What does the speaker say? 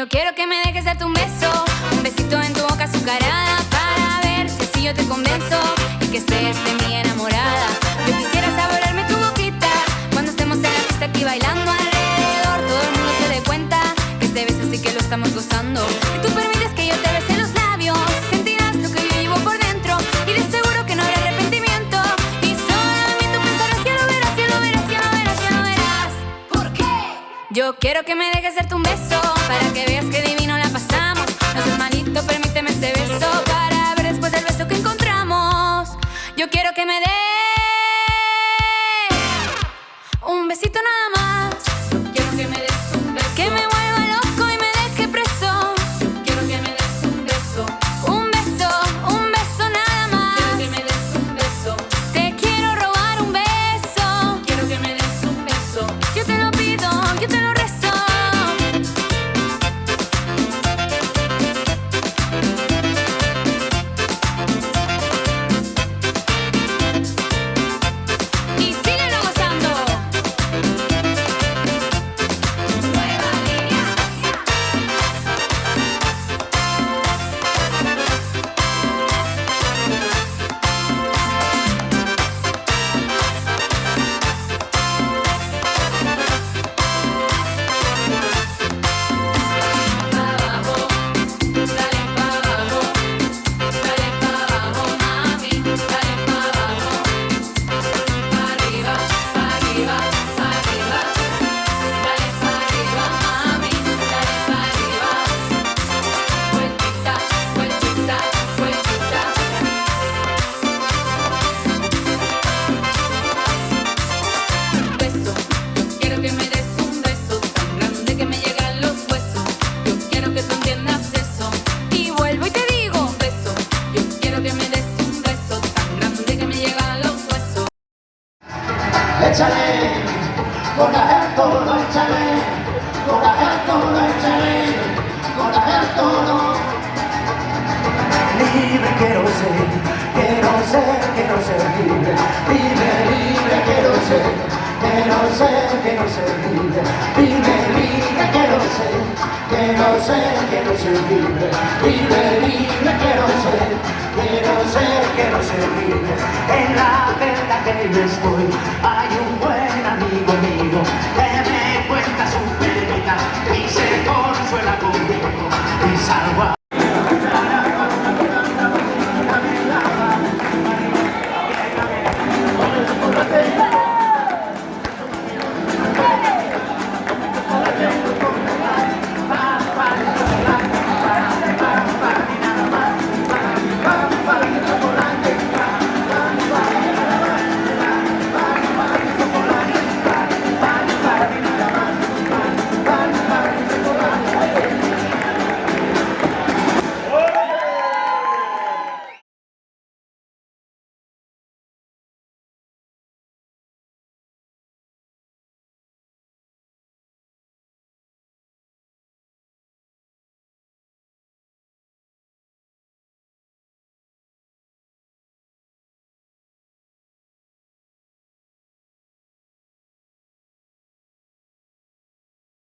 yo quiero que me dejes darte un beso, un besito en tu boca azucarada, para ver si así yo te convenzo y que estés de mí enamorada. Yo quisiera saborearme tu boquita cuando estemos en la pista aquí bailando alrededor. Todo el mundo se dé cuenta que este beso sí que lo estamos gozando. Y tú permites que yo te bese los labios, sentirás lo que yo llevo por dentro y de seguro que no habrá arrepentimiento. Y solo en mí tú pensarás, ya lo verás, ya lo verás, ya lo verás, ya lo verás. ¿Por qué? Yo quiero que me dejes darte un beso para que veas que divino la pasamos. No seas malito, permíteme este beso para ver después del beso que encontramos. Yo quiero que me des un besito nada más. Quiero que me des un beso que me vuelva loco y me deje preso. Quiero que me des un beso, un beso nada más. Quiero que me des un beso. Te quiero robar un beso. Quiero que me des un beso. Yo te lo pido, yo te lo rezo. Y síguelo gozando. Nueva línea. Abajo, dale pa' abajo, mami, dale pa' abajo, pa' arriba, pa' arriba, pa' arriba, dale pa' arriba, mami, dale pa' arriba, vueltita, vueltita, vueltita. Beso, quiero que me des un beso tan grande que me llegan los huesos. Yo quiero que tú entiendas eso. Y vuelvo y te digo, beso, yo quiero que me des un beso tan grande que me llegan los huesos. Échale, coraje al toro, échale, coraje al toro, échale, coraje al toro. Libre quiero ser, quiero ser, quiero ser libre. Libre, libre quiero ser, quiero ser, quiero ser libre. Libre, libre quiero ser, quiero ser, quiero ser libre. Libre, libre quiero ser, quiero ser, quiero ser libre. En la celda que yo estoy hay un buen amigo mío.